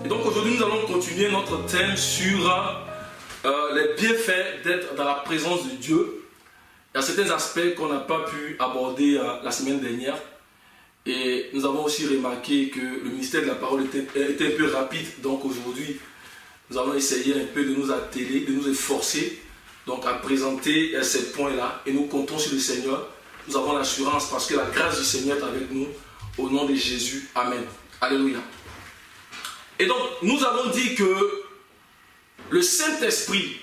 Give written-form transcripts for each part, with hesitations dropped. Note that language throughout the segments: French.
Donc aujourd'hui, nous allons continuer notre thème sur les bienfaits d'être dans la présence de Dieu. Il y a certains aspects qu'on n'a pas pu aborder la semaine dernière. Et nous avons aussi remarqué que le ministère de la parole était un peu rapide. Donc aujourd'hui, nous allons essayer un peu de nous atteler, de nous efforcer donc à présenter ces points-là. Et nous comptons sur le Seigneur. Nous avons l'assurance parce que la grâce du Seigneur est avec nous. Au nom de Jésus. Amen. Alléluia. Et donc, nous avons dit que le Saint-Esprit,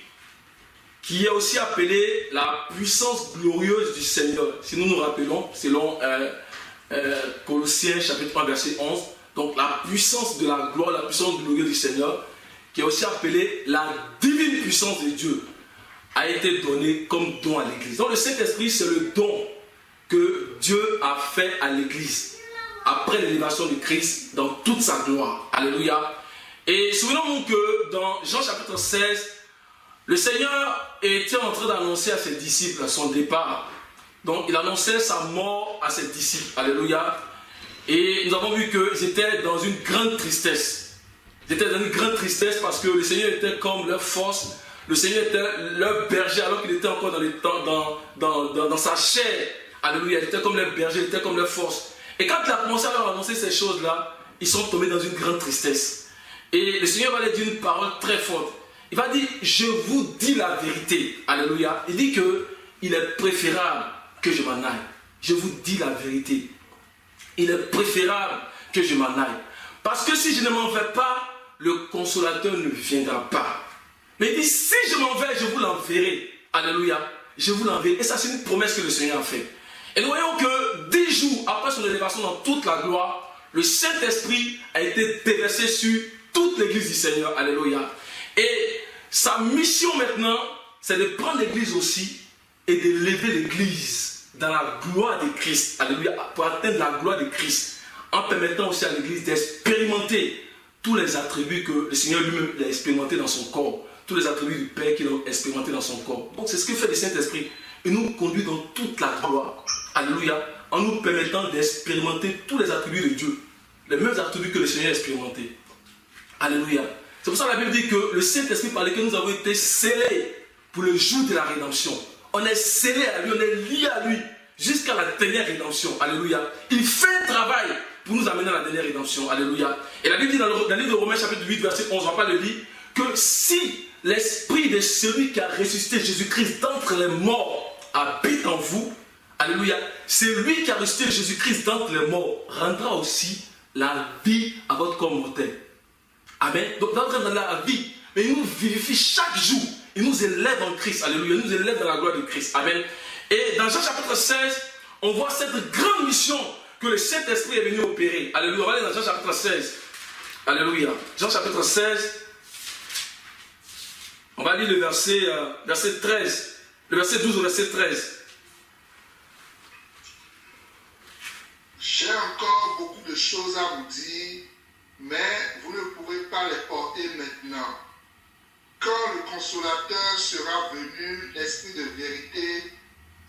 qui est aussi appelé la puissance glorieuse du Seigneur, si nous nous rappelons, selon Colossiens chapitre 1, verset 11, donc la puissance de la gloire, la puissance glorieuse du Seigneur, qui est aussi appelée la divine puissance de Dieu, a été donnée comme don à l'Église. Donc le Saint-Esprit, c'est le don que Dieu a fait à l'Église après l'élévation de Christ dans toute sa gloire. Alléluia. Et souvenons-nous que dans Jean chapitre 16, le Seigneur était en train d'annoncer à ses disciples à son départ. Donc il annonçait sa mort à ses disciples. Alléluia. Et nous avons vu qu'ils étaient dans une grande tristesse. Ils étaient dans une grande tristesse parce que le Seigneur était comme leur force. Le Seigneur était leur berger alors qu'il était encore dans sa chair. Alléluia. Il était comme leur berger, il était comme leur force. Et quand il a commencé à leur annoncer ces choses-là, ils sont tombés dans une grande tristesse. Et le Seigneur va leur dire une parole très forte. Il va dire, je vous dis la vérité. Alléluia. Il dit qu'il est préférable que je m'en aille. Je vous dis la vérité. Il est préférable que je m'en aille. Parce que si je ne m'en vais pas, le consolateur ne viendra pas. Mais il dit, si je m'en vais, je vous l'enverrai. Alléluia. Je vous l'enverrai. Et ça, c'est une promesse que le Seigneur a faite. Et nous voyons que 10 jours après son élévation dans toute la gloire, le Saint-Esprit a été déversé sur toute l'église du Seigneur. Alléluia. Et sa mission maintenant, c'est de prendre l'église aussi et de lever l'église dans la gloire de Christ. Alléluia. Pour atteindre la gloire de Christ. En permettant aussi à l'église d'expérimenter tous les attributs que le Seigneur lui-même a expérimentés dans son corps. Tous les attributs du Père qu'il a expérimentés dans son corps. Donc c'est ce que fait le Saint-Esprit. Il nous conduit dans toute la gloire. Alléluia. En nous permettant d'expérimenter tous les attributs de Dieu. Les mêmes attributs que le Seigneur a expérimentés. Alléluia. C'est pour ça que la Bible dit que le Saint-Esprit par lequel nous avons été scellés pour le jour de la rédemption. On est scellés à lui, on est liés à lui jusqu'à la dernière rédemption. Alléluia. Il fait un travail pour nous amener à la dernière rédemption. Alléluia. Et la Bible dit dans le livre de Romains chapitre 8 verset 11, on va pas le dire, que si l'esprit de celui qui a ressuscité Jésus-Christ d'entre les morts habite en vous, alléluia, c'est lui qui a ressuscité Jésus-Christ d'entre les morts rendra aussi la vie à votre corps mortel. Amen. Donc dans la vie, mais il nous vivifie chaque jour. Il nous élève en Christ. Alléluia. Il nous élève dans la gloire de Christ. Amen. Et dans Jean chapitre 16, on voit cette grande mission que le Saint-Esprit est venu opérer. Alléluia. On va aller dans Jean chapitre 16. Alléluia. Jean chapitre 16. On va lire le verset 13. Le verset 12 au verset 13. J'ai encore beaucoup de choses à vous dire, mais vous ne pourrez pas les porter maintenant. Quand le consolateur sera venu, l'Esprit de vérité,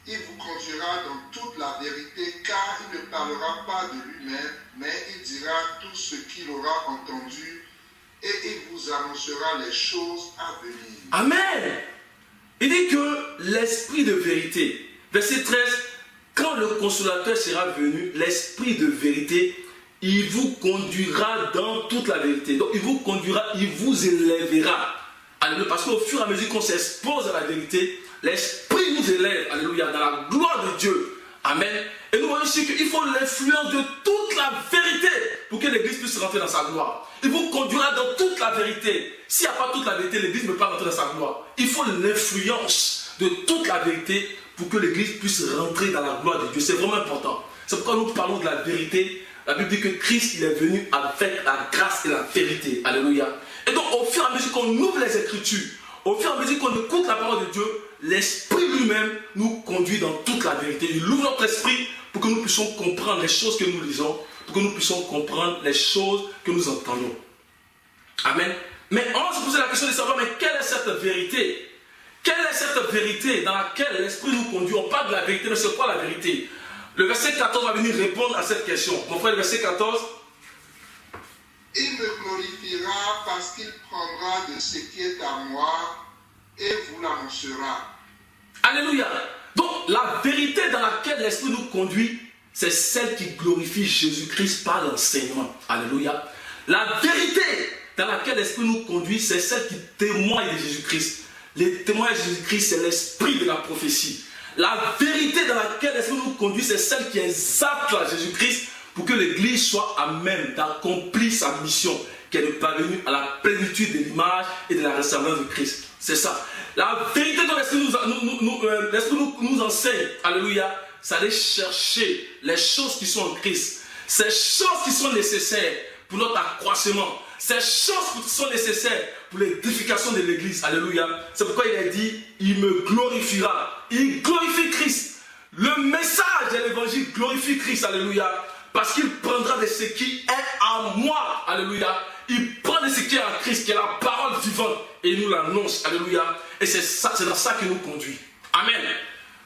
il vous conduira dans toute la vérité, car il ne parlera pas de lui-même, mais il dira tout ce qu'il aura entendu, et il vous annoncera les choses à venir. Amen. Il dit que l'Esprit de vérité, verset 13, quand le consolateur sera venu, l'Esprit de vérité, il vous conduira dans toute la vérité. Donc il vous conduira, il vous élèvera. Alléluia. Parce qu'au fur et à mesure qu'on s'expose à la vérité, l'Esprit nous élève. Alléluia. Dans la gloire de Dieu. Amen. Et nous voyons aussi qu'il faut l'influence de toute la vérité pour que l'Église puisse rentrer dans sa gloire. Il vous conduira dans toute la vérité. S'il n'y a pas toute la vérité, l'Église ne peut pas rentrer dans sa gloire. Il faut l'influence de toute la vérité pour que l'Église puisse rentrer dans la gloire de Dieu. C'est vraiment important. C'est pourquoi nous parlons de la vérité. La Bible dit que Christ il est venu avec la grâce et la vérité. Alléluia. Et donc au fur et à mesure qu'on ouvre les Écritures, au fur et à mesure qu'on écoute la parole de Dieu, l'Esprit lui-même nous conduit dans toute la vérité. Il ouvre notre esprit pour que nous puissions comprendre les choses que nous lisons, pour que nous puissions comprendre les choses que nous entendons. Amen. Mais on se pose la question de savoir, mais quelle est cette vérité? Quelle est cette vérité dans laquelle l'Esprit nous conduit? On parle de la vérité, mais c'est quoi la vérité? Le verset 14 va venir répondre à cette question. Mon frère, le verset 14. Il me glorifiera parce qu'il prendra de ce qui est à moi et vous l'annoncera. Alléluia. Donc la vérité dans laquelle l'Esprit nous conduit, c'est celle qui glorifie Jésus-Christ par l'enseignement. Alléluia. La vérité dans laquelle l'Esprit nous conduit, c'est celle qui témoigne de Jésus-Christ. Les témoins de Jésus-Christ, c'est l'esprit de la prophétie. La vérité dans laquelle l'Esprit nous conduit, c'est celle qui exalte à Jésus-Christ pour que l'Église soit à même d'accomplir sa mission, qui est de parvenir à la plénitude de l'image et de la ressemblance de Christ. C'est ça. La vérité dont l'Esprit nous enseigne, alléluia, c'est d'aller chercher les choses qui sont en Christ. Ces choses qui sont nécessaires pour notre accroissement. Ces choses qui sont nécessaires pour l'édification de l'Église. Alléluia. C'est pourquoi il a dit, il me glorifiera. Il glorifie Christ. Le message de l'Évangile glorifie Christ. Alléluia. Parce qu'il prendra de ce qui est à moi. Alléluia. Il prend de ce qui est en Christ, qui est la parole vivante. Et il nous l'annonce. Alléluia. Et c'est dans ça qu'il nous conduit. Amen.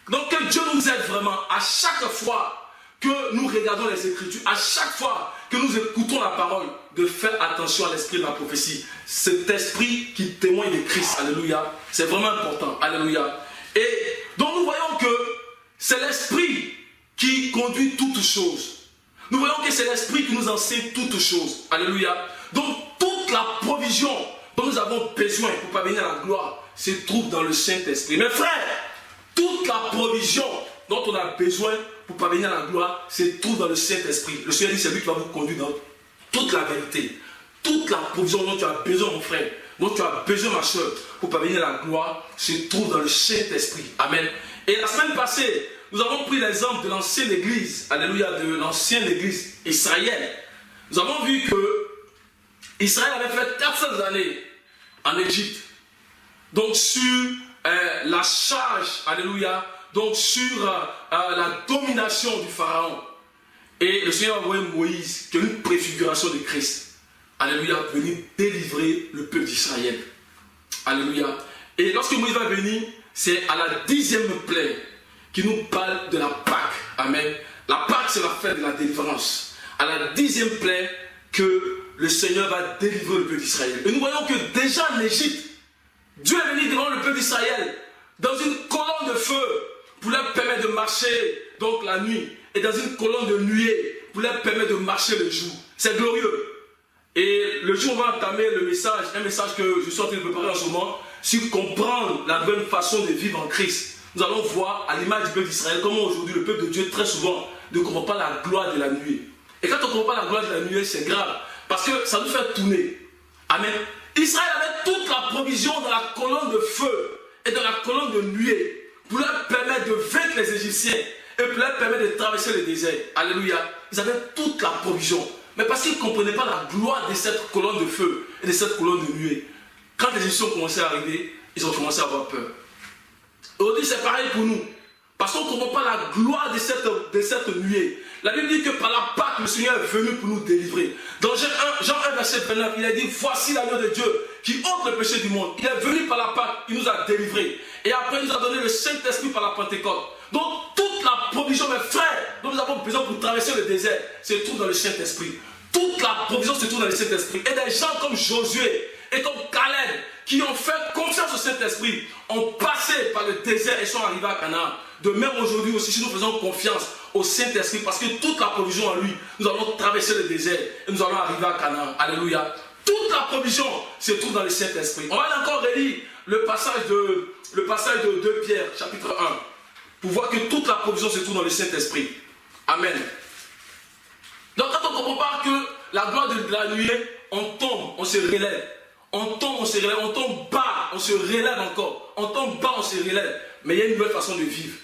Donc que Dieu nous aide vraiment à chaque fois que nous regardons les Écritures, à chaque fois que nous écoutons la parole, de faire attention à l'esprit de la prophétie. Cet esprit qui témoigne de Christ. Alléluia. C'est vraiment important. Alléluia. Et donc nous voyons que c'est l'esprit qui conduit toutes choses. Nous voyons que c'est l'esprit qui nous enseigne toutes choses. Alléluia. Donc toute la provision dont nous avons besoin pour parvenir à la gloire se trouve dans le Saint-Esprit. Mes frères, toute la provision dont on a besoin pour parvenir à la gloire se trouve dans le Saint-Esprit. Le Seigneur dit, c'est lui qui va vous conduire dans toute la vérité. Toute la provision dont tu as besoin, mon frère, dont tu as besoin, ma soeur, pour parvenir à la gloire, se trouve dans le Saint-Esprit. Amen. Et la semaine passée, nous avons pris l'exemple de l'ancienne église, alléluia, de l'ancienne église israélienne. Nous avons vu que Israël avait fait 400 années en Égypte. Donc sur la charge, alléluia, donc sur la domination du Pharaon. Et le Seigneur a envoyé Moïse, qui est une préfiguration de Christ. Alléluia, pour venir délivrer le peuple d'Israël. Alléluia. Et lorsque Moïse va venir, c'est à la 10e plaie qui nous parle de la Pâque. Amen. La Pâque, c'est la fête de la délivrance. À la 10e plaie que le Seigneur va délivrer le peuple d'Israël. Et nous voyons que déjà en Égypte, Dieu est venu devant le peuple d'Israël dans une colonne de feu pour leur permettre de marcher donc la nuit, et dans une colonne de nuée pour leur permettre de marcher le jour. C'est glorieux. Et le jour où on va entamer le message, un message que je suis en train de préparer en ce moment, sur comprendre la bonne façon de vivre en Christ. Nous allons voir à l'image du peuple d'Israël comment aujourd'hui le peuple de Dieu très souvent ne comprend pas la gloire de la nuée. Et quand on ne comprend pas la gloire de la nuée, c'est grave, parce que ça nous fait tourner. Amen. Israël avait toute la provision dans la colonne de feu et dans la colonne de nuée pour leur permettre de vaincre les Égyptiens et pour leur permettre de traverser le désert. Alléluia. Ils avaient toute la provision. Mais parce qu'ils ne comprenaient pas la gloire de cette colonne de feu et de cette colonne de nuée, quand les Égyptiens ont commencé à arriver, ils ont commencé à avoir peur. Aujourd'hui, c'est pareil pour nous. Parce qu'on ne comprend pas la gloire de cette nuée. La Bible dit que par la Pâque, le Seigneur est venu pour nous délivrer. Dans Jean 1, verset 29, il a dit, voici l'agneau de Dieu qui ôte le péché du monde. Il est venu par la Pâque, il nous a délivrés. Et après, il nous a donné le Saint-Esprit par la Pentecôte. Donc, toute la provision, mes frères, dont nous avons besoin pour traverser le désert, se trouve dans le Saint-Esprit. Toute la provision se trouve dans le Saint-Esprit. Et des gens comme Josué et comme Caleb, qui ont fait confiance au Saint-Esprit, ont passé par le désert et sont arrivés à Canaan. De même aujourd'hui aussi, si nous faisons confiance au Saint-Esprit, parce que toute la provision en lui, nous allons traverser le désert et nous allons arriver à Canaan. Alléluia. Toute la provision se trouve dans le Saint-Esprit. On va encore relire le passage de 2 Pierre, chapitre 1, pour voir que toute la provision se trouve dans le Saint-Esprit. Amen. Donc quand on ne comprend pas que la gloire de la nuit, on tombe, on se relève. On tombe, on se relève, on tombe bas, on se relève encore. On tombe bas, on se relève. Mais il y a une nouvelle façon de vivre.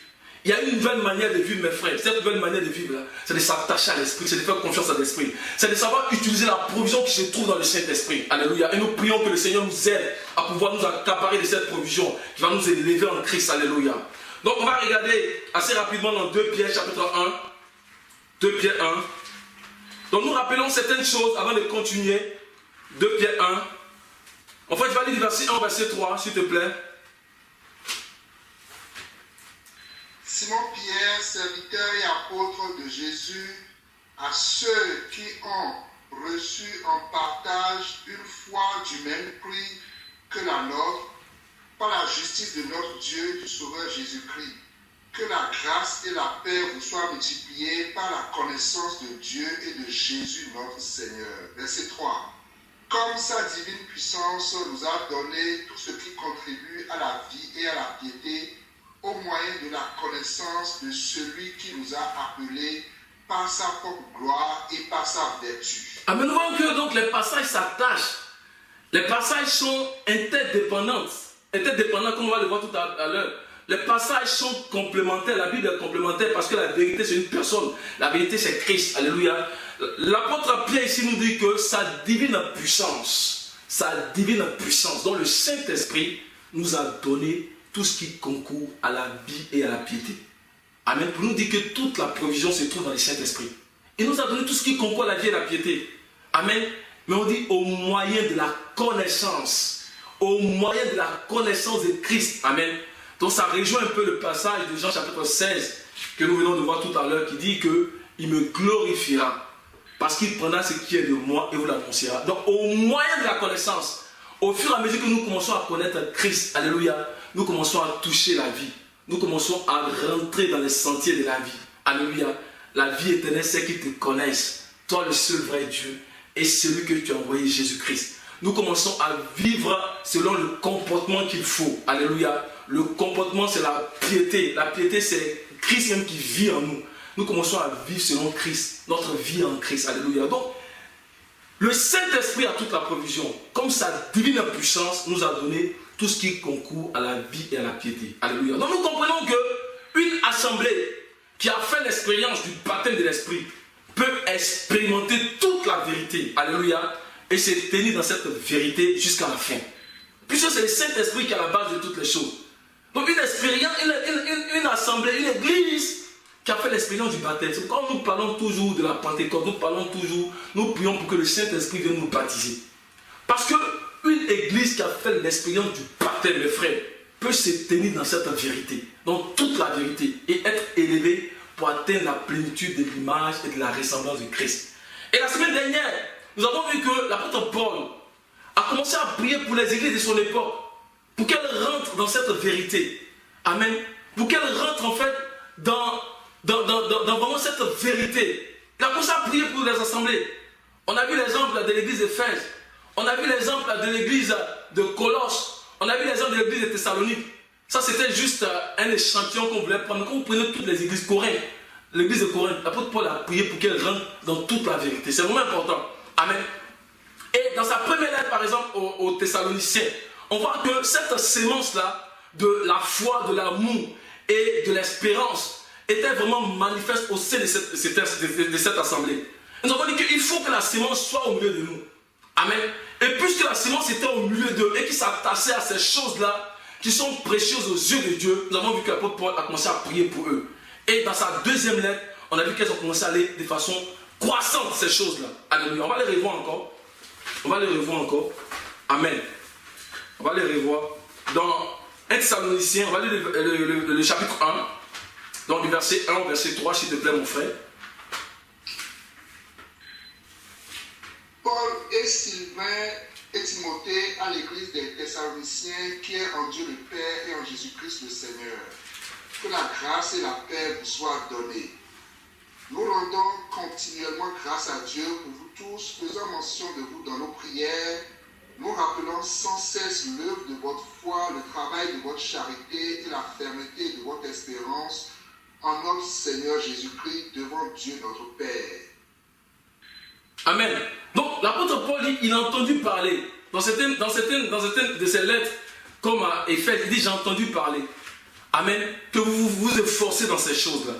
Il y a une nouvelle manière de vivre, mes frères. Cette nouvelle manière de vivre, c'est de s'attacher à l'esprit, c'est de faire confiance à l'esprit. C'est de savoir utiliser la provision qui se trouve dans le Saint-Esprit. Alléluia. Et nous prions que le Seigneur nous aide à pouvoir nous accaparer de cette provision qui va nous élever en Christ. Alléluia. Donc on va regarder assez rapidement dans 2 Pierre chapitre 1. 2 Pierre 1. Donc nous rappelons certaines choses avant de continuer. 2 Pierre 1. En fait, je vais aller du verset 1 au verset 3, s'il te plaît. Simon Pierre, serviteur et apôtre de Jésus, à ceux qui ont reçu en partage une foi du même prix que la nôtre, par la justice de notre Dieu, du Sauveur Jésus-Christ. Que la grâce et la paix vous soient multipliées par la connaissance de Dieu et de Jésus notre Seigneur. Verset 3. Comme sa divine puissance nous a donné tout ce qui contribue à la vie et à la piété, au moyen de la connaissance de celui qui nous a appelés par sa propre gloire et par sa vertu. Amen. Nous voyons que donc les passages s'attachent. Les passages sont interdépendants. Interdépendants, comme on va le voir tout à l'heure. Les passages sont complémentaires. La Bible est complémentaire parce que la vérité c'est une personne. La vérité c'est Christ. Alléluia. L'apôtre Pierre ici nous dit que sa divine puissance, dont le Saint-Esprit nous a donné tout ce qui concourt à la vie et à la piété. Amen. Pour nous dire que toute la provision se trouve dans le Saint-Esprit. Il nous a donné tout ce qui concourt à la vie et à la piété. Amen. Mais on dit au moyen de la connaissance. Au moyen de la connaissance de Christ. Amen. Donc ça rejoint un peu le passage de Jean chapitre 16 que nous venons de voir tout à l'heure qui dit qu'il me glorifiera parce qu'il prendra ce qui est de moi et vous l'annoncera. Donc au moyen de la connaissance, au fur et à mesure que nous commençons à connaître Christ, alléluia, nous commençons à toucher la vie. Nous commençons à rentrer dans les sentiers de la vie. Alléluia. La vie éternelle, c'est qu'ils te connaissent, toi le seul vrai Dieu et celui que tu as envoyé, Jésus-Christ. Nous commençons à vivre selon le comportement qu'il faut. Alléluia. Le comportement, c'est la piété. La piété, c'est Christ même qui vit en nous. Nous commençons à vivre selon Christ, notre vie en Christ. Alléluia. Donc, le Saint-Esprit a toute la provision. Comme sa divine puissance nous a donné tout ce qui concourt à la vie et à la piété. Alléluia. Donc, nous comprenons qu'une assemblée qui a fait l'expérience du baptême de l'Esprit peut expérimenter toute la vérité. Alléluia. Et se tenir dans cette vérité jusqu'à la fin. Puisque c'est le Saint-Esprit qui est à la base de toutes les choses. Donc une expérience, une assemblée, une église qui a fait l'expérience du baptême. C'est quand nous parlons toujours de la Pentecôte, nous prions pour que le Saint-Esprit vienne nous baptiser. Parce qu'une église qui a fait l'expérience du baptême, mes frères, peut se tenir dans cette vérité, dans toute la vérité, et être élevée pour atteindre la plénitude de l'image et de la ressemblance de Christ. Et la semaine dernière, nous avons vu que l'apôtre Paul a commencé à prier pour les églises de son époque, pour qu'elles rentrent dans cette vérité. Amen. Pour qu'elles rentrent en fait dans vraiment cette vérité. Il a commencé à prier pour les assemblées. On a vu l'exemple de l'église d'Éphèse. On a vu l'exemple de l'église de Colosse. On a vu l'exemple de l'église de Thessalonique. Ça c'était juste un échantillon qu'on voulait prendre. Quand vous prenez toutes les églises Corinthe, l'église de Corinthe, l'apôtre Paul a prié pour qu'elle rentre dans toute la vérité. C'est vraiment important. Amen. Et dans sa première lettre, par exemple, aux Thessaloniciens, on voit que cette sémence-là, de la foi, de l'amour et de l'espérance, était vraiment manifeste au sein de cette assemblée. Nous avons dit qu'il faut que la sémence soit au milieu de nous. Amen. Et puisque la sémence était au milieu d'eux et qui s'attachait à ces choses-là, qui sont précieuses aux yeux de Dieu, nous avons vu que l'apôtre Paul a commencé à prier pour eux. Et dans sa deuxième lettre, on a vu qu'elles ont commencé à aller de façon croissante, ces choses-là. Alléluia. On va les revoir encore. Amen. On va les revoir. Dans 1 Thessaloniciens, on va lire le chapitre 1. Donc du verset 1 au verset 3, s'il te plaît, mon frère. Paul et Sylvain et Timothée à l'église des Thessaloniciens qui est en Dieu le Père et en Jésus-Christ le Seigneur. Que la grâce et la paix vous soient données. Nous rendons continuellement grâce à Dieu pour vous tous, faisant mention de vous dans nos prières, nous rappelons sans cesse l'œuvre de votre foi, le travail de votre charité et la fermeté de votre espérance en notre Seigneur Jésus-Christ devant Dieu notre Père. Amen. Donc l'apôtre Paul dit, il a entendu parler. Dans certaines de ses lettres, comme à Éphèse, il dit, j'ai entendu parler. Amen. Que vous vous efforcez dans ces choses-là.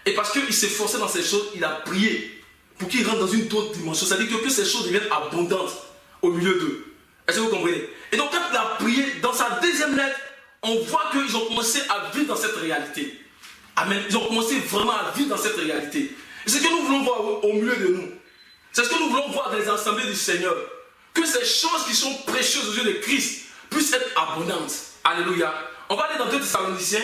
Et parce qu'il s'est forcé dans ces choses, il a prié pour qu'il rentre dans une autre dimension. C'est-à-dire que ces choses deviennent abondantes au milieu d'eux. Est-ce que vous comprenez? Et donc quand il a prié, dans sa deuxième lettre, on voit qu'ils ont commencé à vivre dans cette réalité. Amen. Ils ont commencé vraiment à vivre dans cette réalité. Et c'est ce que nous voulons voir au milieu de nous. C'est ce que nous voulons voir dans les assemblées du Seigneur. Que ces choses qui sont précieuses aux yeux de Christ puissent être abondantes. Alléluia. On va aller dans 2 Thessaloniciens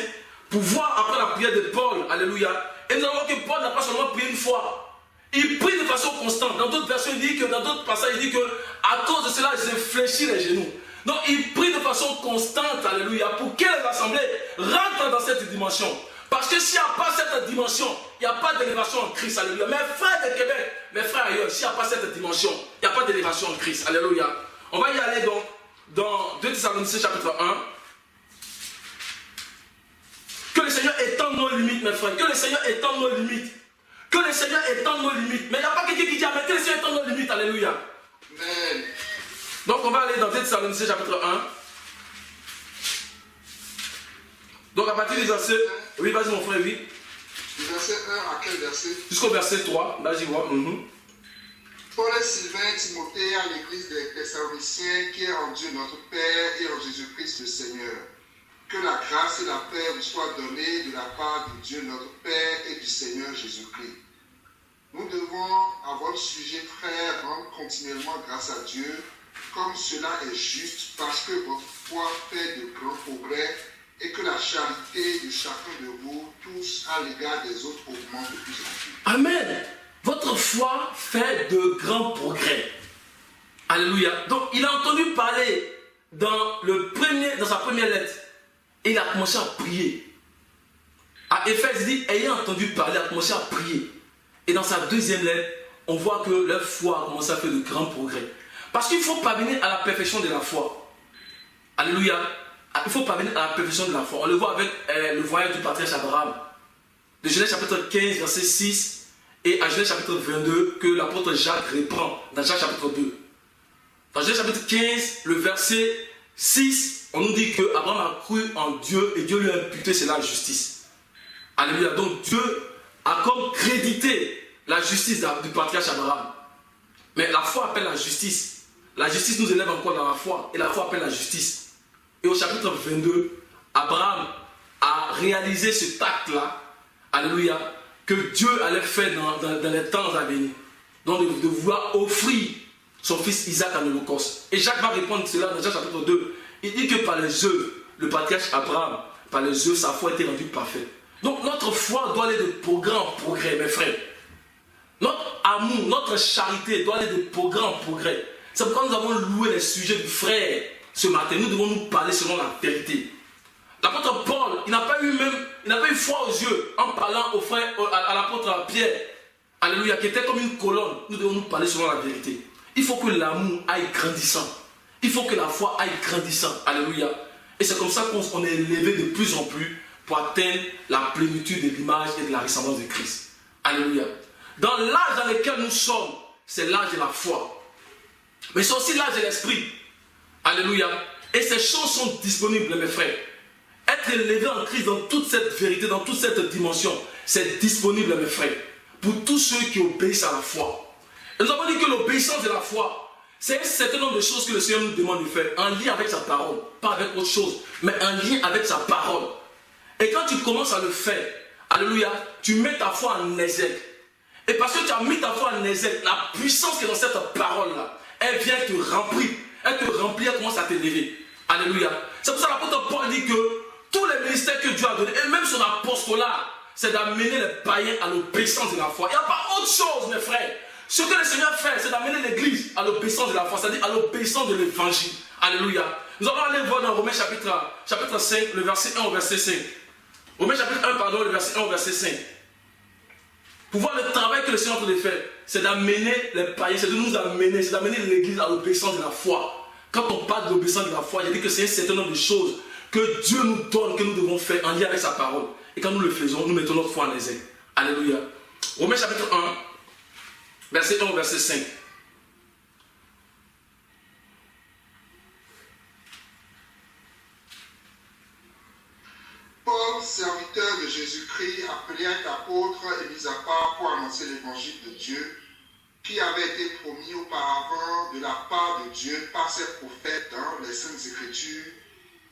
pour voir après la prière de Paul. Alléluia. Et nous allons voir que Paul n'a pas seulement prié une fois. Il prie de façon constante. Dans d'autres versions, il dit que, dans d'autres passages, il dit que à cause de cela, il fléchit les genoux. Donc il prie de façon constante, alléluia, pour que les assemblées rentrent dans cette dimension. Parce que s'il n'y a pas cette dimension, il n'y a pas d'élévation en Christ, alléluia. Mes frères de Québec, mes frères ailleurs, s'il n'y a pas cette dimension, il n'y a pas d'élévation en Christ, alléluia. On va y aller donc dans 2 Thessaloniciens chapitre 1. Que le Seigneur étende nos limites, mes frères. Que le Seigneur étende nos limites. Que le Seigneur étende nos limites. Mais il n'y a pas quelqu'un qui dit Amen. Que le Seigneur étende nos limites. Alléluia. Amen. Donc on va aller dans 2 Thessaloniciens chapitre 1. Donc à partir du verset... Oui, vas-y mon frère, oui. Du verset 1 à quel verset? Jusqu'au verset 3. Là j'y vois. Paul et Sylvain, Timothée à l'église des Thessaloniciens qui est en Dieu notre Père et en Jésus-Christ le Seigneur. Que la grâce et la paix vous soient données de la part de Dieu notre Père et du Seigneur Jésus-Christ. Nous devons, à votre sujet, frères, rendre continuellement grâce à Dieu, comme cela est juste, parce que votre foi fait de grands progrès et que la charité de chacun de vous, tous à l'égard des autres, augmente de plus en plus. Amen. Votre foi fait de grands progrès. Alléluia. Donc il a entendu parler dans sa première lettre. Et il a commencé à prier. À Éphèse, il dit, ayant entendu parler, il a commencé à prier. Et dans sa deuxième lettre, on voit que leur foi a commencé à faire de grands progrès. Parce qu'il faut parvenir à la perfection de la foi. Alléluia. Il faut parvenir à la perfection de la foi. On le voit avec le voyage du patriarche Abraham. De Genèse chapitre 15, verset 6, et à Genèse chapitre 22, que l'apôtre Jacques reprend dans Jacques chapitre 2. Dans Genèse chapitre 15, le verset 6, on nous dit qu'Abraham a cru en Dieu et Dieu lui a imputé c'est la justice. Alléluia. Donc Dieu a comme crédité la justice du patriarche Abraham. Mais la foi appelle la justice. La justice nous élève encore dans la foi. Et la foi appelle la justice. Et au chapitre 22, Abraham a réalisé cet acte-là. Alléluia. Que Dieu allait faire dans les temps à venir. Donc de vouloir offrir son fils Isaac en holocauste. Et Jacques va répondre cela dans Jacques chapitre 2. Il dit que par les œuvres, le patriarche Abraham, par les œuvres, sa foi a été rendue parfaite. Donc notre foi doit aller de progrès en progrès, mes frères. Notre amour, notre charité doit aller de progrès en progrès. C'est pourquoi nous avons loué les sujets du frère ce matin. Nous devons nous parler selon la vérité. L'apôtre Paul, il n'a pas eu foi aux yeux en parlant au frère, à l'apôtre Pierre. Alléluia, qui était comme une colonne. Nous devons nous parler selon la vérité. Il faut que l'amour aille grandissant. Il faut que la foi aille grandissant. Alléluia. Et c'est comme ça qu'on est élevé de plus en plus pour atteindre la plénitude de l'image et de la ressemblance de Christ. Alléluia. Dans l'âge dans lequel nous sommes, c'est l'âge de la foi. Mais c'est aussi l'âge de l'esprit. Alléluia. Et ces choses sont disponibles, mes frères. Être élevé en Christ dans toute cette vérité, dans toute cette dimension, c'est disponible, mes frères, pour tous ceux qui obéissent à la foi. Et nous avons dit que l'obéissance de la foi, c'est un certain nombre de choses que le Seigneur nous demande de faire en lien avec sa parole. Pas avec autre chose, mais en lien avec sa parole. Et quand tu commences à le faire, alléluia, tu mets ta foi en exergue. Et parce que tu as mis ta foi en exergue, la puissance qui est dans cette parole-là, elle vient te remplir. Elle te remplit, elle commence à t'élever. Alléluia. C'est pour ça que l'apôtre Paul dit que tous les ministères que Dieu a donnés, et même son apostolat, c'est d'amener les païens à l'obéissance de la foi. Il n'y a pas autre chose, mes frères. Ce que le Seigneur fait, c'est d'amener l'église à l'obéissance de la foi, c'est-à-dire à l'obéissance de l'évangile. Alléluia. Nous allons aller voir dans Romains chapitre 5, le verset 1 au verset 5. Romains chapitre 1, pardon, le verset 1 au verset 5. Pour voir le travail que le Seigneur est en train de faire, c'est d'amener les païens, c'est de nous amener, c'est d'amener l'église à l'obéissance de la foi. Quand on parle de l'obéissance de la foi, il dit que c'est un certain nombre de choses que Dieu nous donne, que nous devons faire en lien avec sa parole. Et quand nous le faisons, nous mettons notre foi en exergue. Alléluia. Romains chapitre 1, verset 1 au verset 5. Paul, serviteur de Jésus-Christ, appelé à être apôtre et mis à part pour annoncer l'évangile de Dieu, qui avait été promis auparavant de la part de Dieu par ses prophètes dans les Saintes Écritures,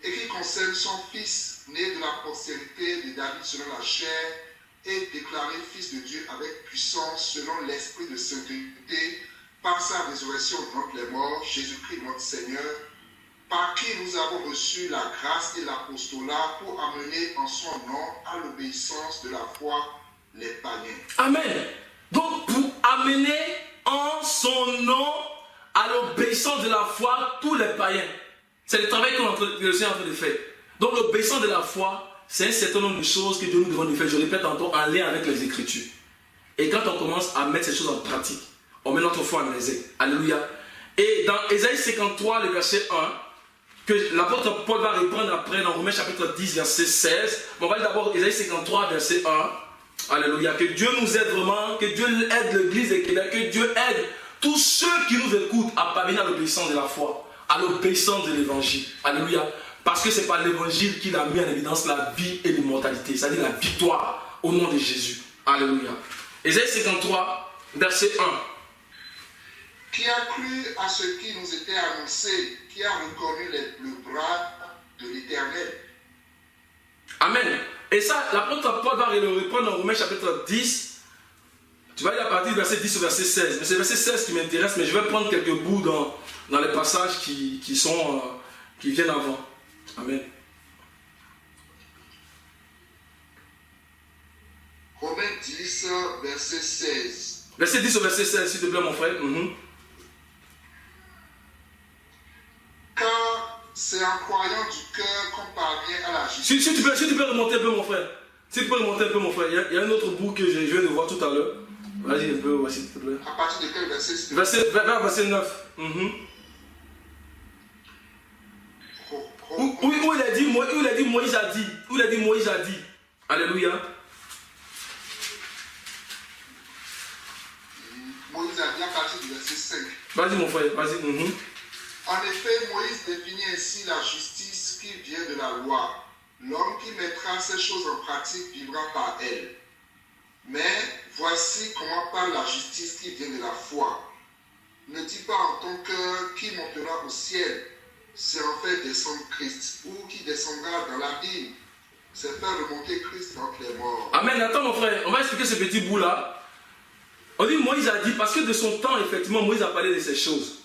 et qui concerne son fils, né de la postérité de David selon la chair, et déclaré fils de Dieu avec puissance selon l'esprit de sainteté, par sa résurrection d'entre les morts, Jésus-Christ notre Seigneur, par qui nous avons reçu la grâce et l'apostolat pour amener en son nom à l'obéissance de la foi les païens. Amen. Donc pour amener en son nom à l'obéissance de la foi tous les païens. C'est le travail que le Seigneur est en train de faire. Donc l'obéissance de la foi, c'est un certain nombre de choses que Dieu nous demande de faire. Je répète tantôt, en lien avec les Écritures. Et quand on commence à mettre ces choses en pratique, on met notre foi en exergue. Alléluia. Et dans Ésaïe 53, le verset 1, que l'apôtre Paul va reprendre après dans Romains chapitre 10, verset 16. On va lire d'abord Ésaïe 53, verset 1. Alléluia. Que Dieu nous aide vraiment, que Dieu aide l'église de Québec, que Dieu aide tous ceux qui nous écoutent à parvenir à l'obéissance de la foi, à l'obéissance de l'évangile. Alléluia. Parce que c'est par l'évangile qu'il a mis en évidence la vie et l'immortalité, c'est-à-dire la victoire au nom de Jésus. Alléluia. Ésaïe 53, verset 1. Qui a cru à ce qui nous était annoncé, qui a reconnu le bras de l'Éternel. Amen. Et ça, l'apôtre Paul va le reprendre dans Romains chapitre 10. Tu vas lire à partir du verset 10 au verset 16. Mais c'est le verset 16 qui m'intéresse, mais je vais prendre quelques bouts dans les passages qui viennent avant. Amen. Romains 10, verset 16. Verset 10 au verset 16, s'il te plaît, mon frère. Car c'est en croyant du cœur qu'on parvient à la justice. Si tu peux remonter un peu, mon frère. Si tu peux remonter un peu, mon frère. Il y a un autre bout que je viens de voir tout à l'heure. Vas-y un peu, s'il te plaît. À partir de quel verset? Verset 9. Où il a dit Moïse a dit. Où il a dit Moïse a dit. Alléluia. Moïse a dit à partir du verset 5. Vas-y mon frère, vas-y. En effet, Moïse définit ainsi la justice qui vient de la loi. L'homme qui mettra ces choses en pratique vivra par elle. Mais voici comment parle la justice qui vient de la foi. Ne dis pas en ton cœur qui montera au ciel, c'est en fait descendre Christ, ou qui descendra dans l'abîme, c'est faire remonter Christ entre les morts. Amen. Attends mon frère, on va expliquer ce petit bout là. On dit Moïse a dit, parce que de son temps, effectivement, Moïse a parlé de ces choses.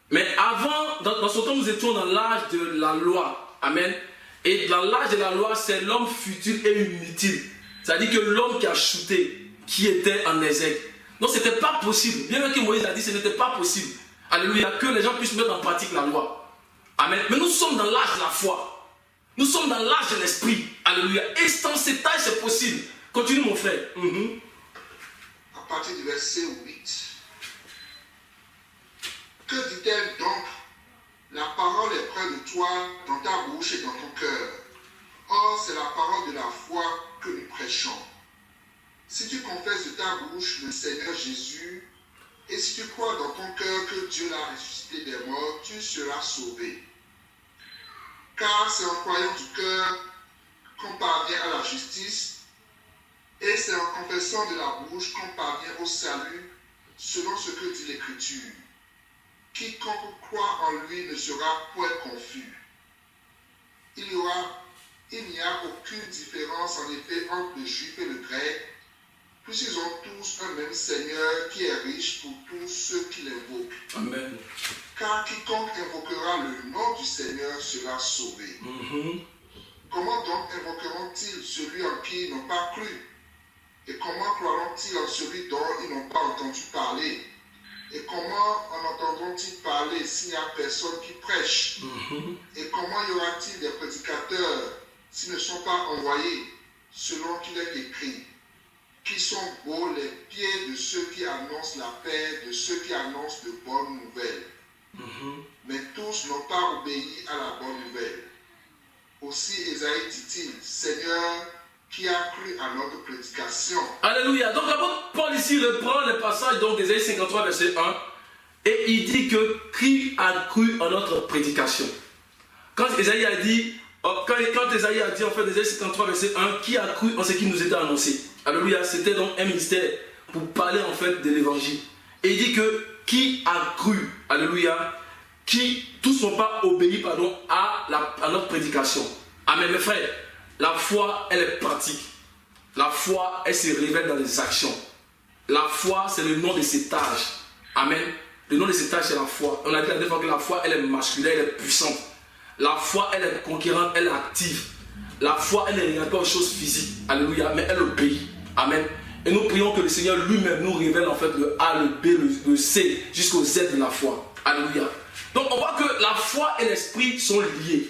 Mais avant, dans son temps, nous étions dans l'âge de la loi. Amen. Et dans l'âge de la loi, c'est l'homme futile et inutile. C'est-à-dire que l'homme qui a chuté, qui était en exergue. Donc, ce n'était pas possible. Bien que Moïse a dit, ce n'était pas possible. Alléluia, que les gens puissent mettre en pratique la loi. Amen. Mais nous sommes dans l'âge de la foi. Nous sommes dans l'âge de l'esprit. Alléluia. Et dans cet âge, c'est possible. Continue, mon frère. À partir du verset 8. Que dit-elle donc? La parole est près de toi, dans ta bouche et dans ton cœur. Or, c'est la parole de la foi que nous prêchons. Si tu confesses de ta bouche le Seigneur Jésus, et si tu crois dans ton cœur que Dieu l'a ressuscité des morts, tu seras sauvé. Car c'est en croyant du cœur qu'on parvient à la justice, et c'est en confessant de la bouche qu'on parvient au salut, selon ce que dit l'Écriture. Quiconque croit en lui ne sera point confus. Il n'y a aucune différence en effet entre le juif et le grec, puisqu'ils ont tous un même Seigneur qui est riche pour tous ceux qui l'invoquent. Amen. Car quiconque invoquera le nom du Seigneur sera sauvé. Comment donc invoqueront-ils celui en qui ils n'ont pas cru? Et comment croiront-ils en celui dont ils n'ont pas entendu parler? Et comment en entendront-ils parler s'il n'y a personne qui prêche? Et comment y aura-t-il des prédicateurs s'ils ne sont pas envoyés, selon qu'il est écrit? Qui sont beaux les pieds de ceux qui annoncent la paix, de ceux qui annoncent de bonnes nouvelles. Mais tous n'ont pas obéi à la bonne nouvelle. Aussi Ésaïe dit-il, Seigneur, qui a cru à notre prédication. Alléluia. Donc l'apôtre Paul ici reprend le passage d'Ésaïe 53 verset 1 et il dit que qui a cru à notre prédication. Quand Ésaïe a dit en fait Ésaïe 53 verset 1, qui a cru en ce qui nous était annoncé. Alléluia. C'était donc un mystère pour parler en fait de l'évangile. Et il dit que qui a cru, alléluia, qui tous n'ont pas obéi à notre prédication. Amen mes frères. La foi, elle est pratique. La foi, elle se révèle dans les actions. La foi, c'est le nom de cet âge. Amen. Le nom de cet âge, c'est la foi. On a dit la dernière fois que la foi, elle est masculine, elle est puissante. La foi, elle est conquérante, elle est active. La foi, elle ne regarde pas aux choses physiques. Alléluia. Mais elle obéit. Amen. Et nous prions que le Seigneur lui-même nous révèle en fait le A, le B, le C, jusqu'au Z de la foi. Alléluia. Donc on voit que la foi et l'esprit sont liés.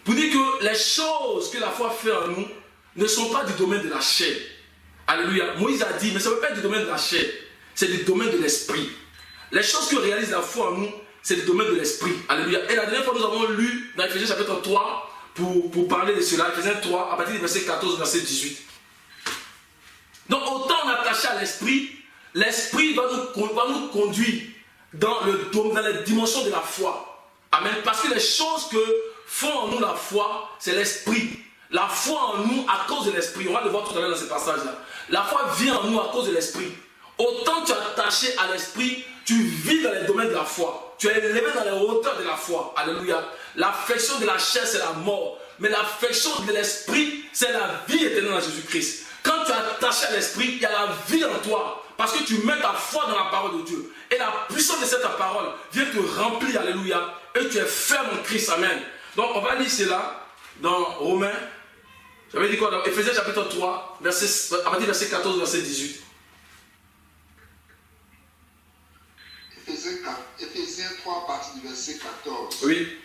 Pour dire que les choses que la foi fait en nous ne sont pas du domaine de la chair. Alléluia. Moïse a dit, mais ça ne veut pas être du domaine de la chair, c'est du domaine de l'esprit. Les choses que réalise la foi en nous, c'est du domaine de l'esprit. Alléluia. Et la dernière fois, nous avons lu dans Ephésiens chapitre 3 pour parler de cela. Ephésiens 3, à partir du verset 14, verset 18. Donc, autant on est attaché à l'esprit, l'esprit va nous conduire dans les dimensions de la foi. Amen. Parce que les choses que font en nous la foi, c'est l'esprit. La foi en nous à cause de l'esprit. On va le voir tout à l'heure dans ce passage-là. La foi vient en nous à cause de l'esprit. Autant tu es attaché à l'esprit, tu vis dans les domaines de la foi. Tu es élevé dans les hauteurs de la foi. Alléluia. L'affection de la chair, c'est la mort. Mais l'affection de l'esprit, c'est la vie éternelle en Jésus-Christ. Quand tu es attaché à l'esprit, il y a la vie en toi. Parce que tu mets ta foi dans la parole de Dieu. Et la puissance de cette parole vient te remplir. Alléluia. Et tu es ferme en Christ. Amen. Donc on va lire cela dans Romains. J'avais dit quoi dans Ephésiens chapitre 3, à partir du verset 14, verset 18. Ephésiens 3, à partir du verset 14. Oui.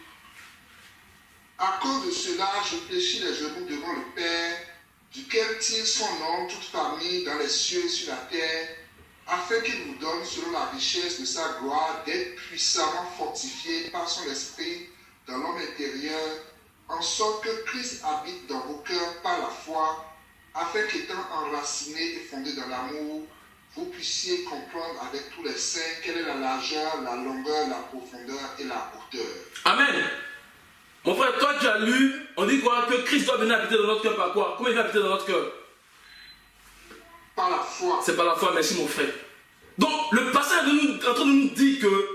À cause de cela, je fléchis les genoux devant le Père, duquel tire son nom toute famille dans les cieux et sur la terre, afin qu'il nous donne, selon la richesse de sa gloire, d'être puissamment fortifiés par son esprit dans l'homme intérieur, en sorte que Christ habite dans vos cœurs par la foi, afin qu'étant enracinés et fondés dans l'amour, vous puissiez comprendre avec tous les saints quelle est la largeur, la longueur, la profondeur et la hauteur. Amen. Mon frère, toi tu as lu, on dit quoi? Que Christ doit venir habiter dans notre cœur par quoi? Comment il va habiter dans notre cœur? Par la foi. C'est par la foi, merci mon frère. Donc le passage est en train de nous dire que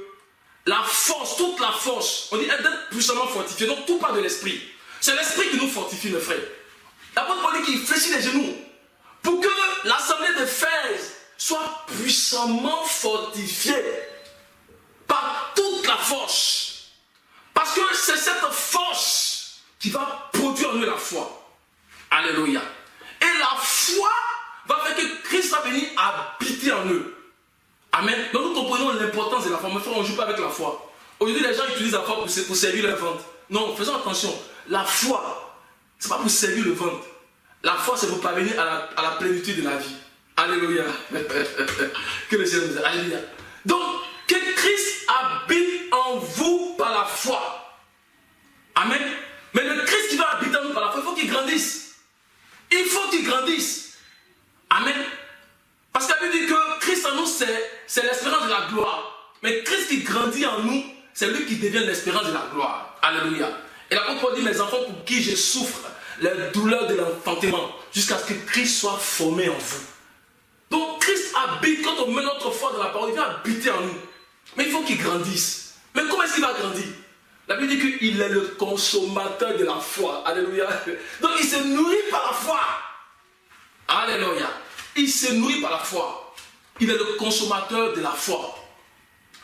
la force, toute la force, on dit d'être puissamment fortifié. Donc tout part de l'esprit. C'est l'esprit qui nous fortifie, mes frères. L'apôtre Paul dit qu'il fléchit les genoux pour que l'assemblée d'Éphèse soit puissamment fortifiée par toute la force. Parce que c'est cette force qui va produire en nous la foi. Alléluia. Et la foi va faire que Christ va venir habiter en eux. Amen. Donc nous comprenons l'importance de la foi. Mes frères, on ne joue pas avec la foi. Aujourd'hui, les gens utilisent la foi pour servir leur ventre. Non, faisons attention. La foi, ce n'est pas pour servir le ventre. La foi, c'est pour parvenir à la plénitude de la vie. Alléluia. Que le Seigneur nous aide. Alléluia. Donc, que Christ habite en vous par la foi. Amen. Mais le Christ qui va habiter en nous par la foi, il faut qu'il grandisse. Il faut qu'il grandisse. Amen. Parce que la Bible dit que Christ en nous, c'est l'espérance de la gloire. Mais Christ qui grandit en nous, c'est lui qui devient l'espérance de la gloire. Alléluia. Et l'apôtre Paul dit, mes enfants, pour qui je souffre les douleurs de l'enfantement, jusqu'à ce que Christ soit formé en vous. Donc Christ habite, quand on met notre foi dans la parole, il vient habiter en nous. Mais il faut qu'il grandisse. Mais comment est-ce qu'il va grandir? La Bible dit qu'il est le consommateur de la foi. Alléluia. Donc il se nourrit par la foi. Alléluia. Il se nourrit par la foi. Il est le consommateur de la foi.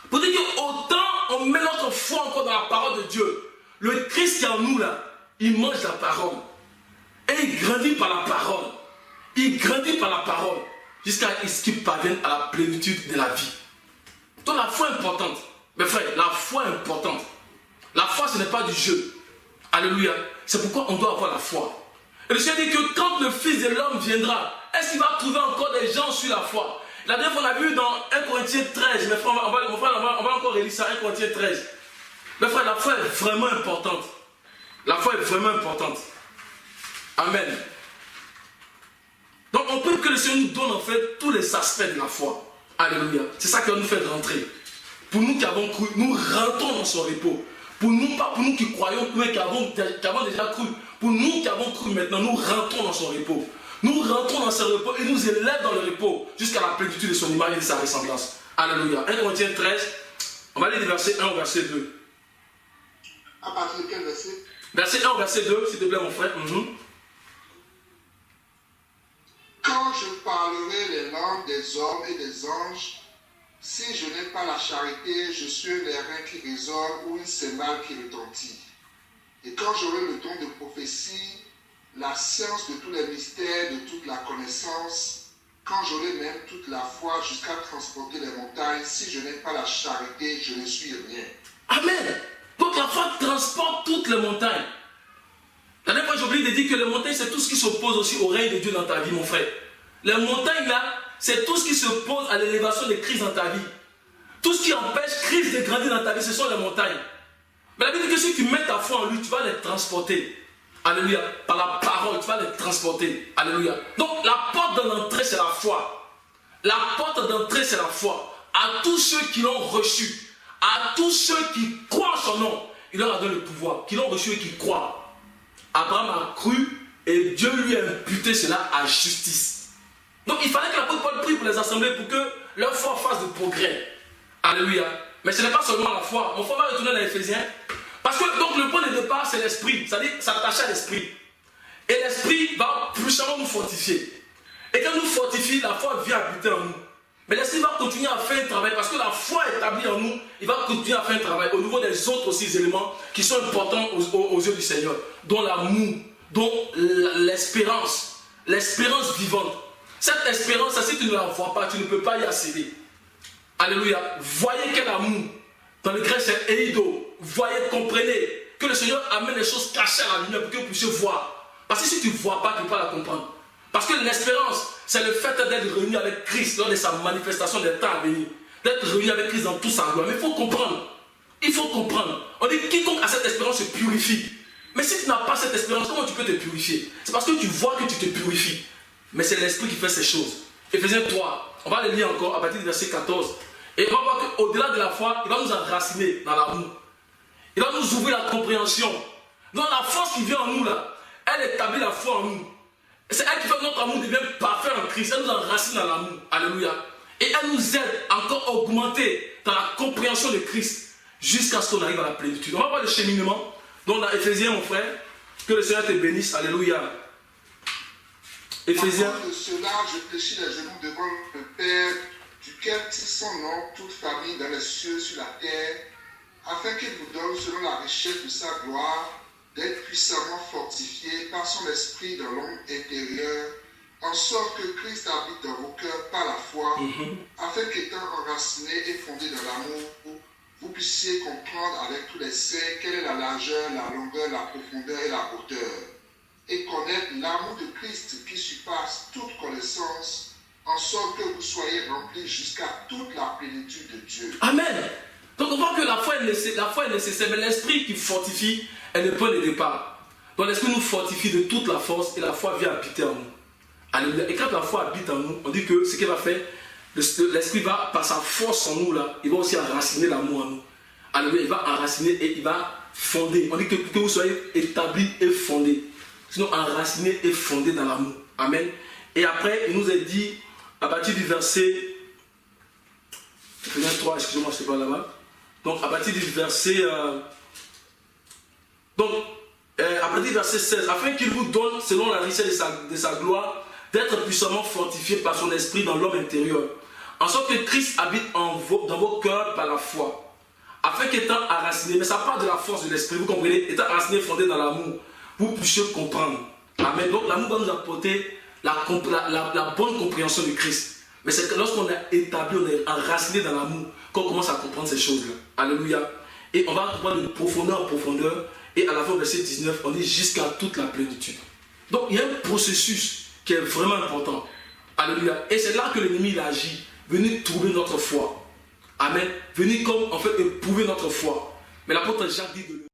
Pour dire qu'autant on met notre foi encore dans la parole de Dieu, le Christ qui est en nous là, il mange la parole. Et il grandit par la parole. Il grandit par la parole. Jusqu'à ce qu'il parvienne à la plénitude de la vie. Donc la foi est importante. Mes frères, la foi est importante. La foi, ce n'est pas du jeu. Alléluia. C'est pourquoi on doit avoir la foi. Et le Seigneur dit que quand le Fils de l'homme viendra, est-ce qu'il va trouver encore des gens sur la foi? La dernière fois, on a vu dans 1 Corinthiens 13. Mes frères, on va encore relire ça, 1 Corinthiens 13. Mes frères, la foi est vraiment importante. La foi est vraiment importante. Amen. Donc on peut que le Seigneur nous donne en fait tous les aspects de la foi. Alléluia. C'est ça qui va nous faire rentrer. Pour nous qui avons cru, nous rentrons dans son repos. Pour nous, pas pour nous qui croyons, mais qui avons déjà cru. Pour nous qui avons cru maintenant, nous rentrons dans son repos. Nous rentrons dans son repos et nous élève dans le repos jusqu'à la plénitude de son image et de sa ressemblance. Alléluia. 1 Corinthiens 13, on va lire du verset 1 au verset 2. À partir de quel verset? Verset 1 au verset 2, s'il te plaît mon frère. Quand je parlerai les langues des hommes et des anges, si je n'ai pas la charité, je suis un airain qui résonne ou une cymbale qui retentit. Et quand j'aurai le don de prophétie, la science de tous les mystères, de toute la connaissance, quand j'aurai même toute la foi jusqu'à transporter les montagnes, si je n'ai pas la charité, je ne suis rien. Amen. Donc la foi transporte toutes les montagnes. La dernière fois, j'ai oublié de dire que les montagnes, c'est tout ce qui s'oppose aussi au règne de Dieu dans ta vie, mon frère. Les montagnes là, c'est tout ce qui s'oppose à l'élévation de Christ dans ta vie. Tout ce qui empêche Christ de grandir dans ta vie, ce sont les montagnes. Mais la Bible dit que si tu mets ta foi en lui, tu vas les transporter. Alléluia. Par la parole, tu vas les transporter. Alléluia. Donc la porte de l'entrée, c'est la foi. La porte d'entrée, c'est la foi. À tous ceux qui l'ont reçu, à tous ceux qui croient en son nom, il leur a donné le pouvoir. Qui l'ont reçu et qui croient. Abraham a cru et Dieu lui a imputé cela à justice. Donc il fallait que l'apôtre Paul prie pour les assemblées pour que leur foi fasse de progrès. Alléluia. Mais ce n'est pas seulement la foi. Mon frère va retourner dans Éphésiens. Parce que donc le point de départ, c'est l'esprit. C'est-à-dire s'attacher à l'esprit. Et l'esprit va puissamment nous fortifier. Et quand nous fortifie, la foi vient habiter en nous. Mais l'esprit va continuer à faire un travail. Parce que la foi établie en nous, il va continuer à faire un travail au niveau des autres aussi éléments qui sont importants aux yeux du Seigneur. Dont l'amour, dont l'espérance. L'espérance vivante. Cette espérance, si tu ne la vois pas, tu ne peux pas y accéder. Alléluia. Voyez quel amour. Dans le grec, c'est eido. Voyez, comprenez que le Seigneur amène les choses cachées à la lumière pour que vous puissiez voir. Parce que si tu ne vois pas, tu ne peux pas la comprendre. Parce que l'espérance, c'est le fait d'être réuni avec Christ lors de sa manifestation des temps à venir. D'être réuni avec Christ dans toute sa gloire. Mais il faut comprendre. Il faut comprendre. On dit quiconque a cette espérance se purifie. Mais si tu n'as pas cette espérance, comment tu peux te purifier? C'est parce que tu vois que tu te purifies. Mais c'est l'esprit qui fait ces choses. Éphésiens 3, on va le lire encore à partir du verset 14. Et on va voir qu'au-delà de la foi, il va nous enraciner dans l'amour. Il va nous ouvrir la compréhension. Donc la force qui vient en nous là, elle établit la foi en nous. C'est elle qui fait que notre amour devient parfait en Christ. Elle nous enracine dans l'amour. Alléluia. Et elle nous aide encore à augmenter dans la compréhension de Christ jusqu'à ce qu'on arrive à la plénitude. On va voir le cheminement. Donc dans Éphésiens, mon frère, que le Seigneur te bénisse. Alléluia. Éphésiens. En de cela, je fléchis les genoux devant le Père, duquel tire son nom, toute famille dans les cieux, sur la terre, afin qu'il vous donne, selon la richesse de sa gloire, d'être puissamment fortifié par son esprit dans l'homme intérieur, en sorte que Christ habite dans vos cœurs par la foi, afin qu'étant enraciné et fondé dans l'amour, vous puissiez comprendre avec tous les saints quelle est la largeur, la longueur, la profondeur et la hauteur, et connaître l'amour de Christ qui surpasse toute connaissance, en sorte que vous soyez remplis jusqu'à toute la plénitude de Dieu. Amen. Donc on voit que la foi est nécessaire, mais l'esprit qui fortifie est le point de départ. Donc l'esprit nous fortifie de toute la force et la foi vient habiter en nous. Alléluia. Et quand la foi habite en nous, on dit que ce qu'il va faire, l'esprit va, par sa force en nous là, il va aussi enraciner l'amour en nous. Alléluia. Il va enraciner et il va fonder. On dit que vous soyez établis et fondés. Sinon enracinés et fondés dans l'amour. Amen. Et après, il nous a dit, à partir du verset 3, excusez-moi, je ne sais pas là-bas. Donc, à partir du verset... à partir du verset 16, afin qu'il vous donne, selon la richesse de sa gloire, d'être puissamment fortifié par son esprit dans l'homme intérieur, en sorte que Christ habite dans vos cœurs par la foi, afin qu'étant enraciné, mais ça part de la force de l'esprit, vous comprenez, étant enraciné, fondé dans l'amour, vous puissiez comprendre. Amen. Donc l'amour va nous apporter la bonne compréhension de Christ. Mais c'est que lorsqu'on est établi, on est enraciné dans l'amour, qu'on commence à comprendre ces choses-là. Alléluia. Et on va comprendre de profondeur en profondeur. Et à la fin du verset 19, on dit jusqu'à toute la plénitude. Donc il y a un processus qui est vraiment important. Alléluia. Et c'est là que l'ennemi agit. Venir trouver notre foi. Amen. Venir comme en fait éprouver notre foi. Mais l'apôtre Jacques dit de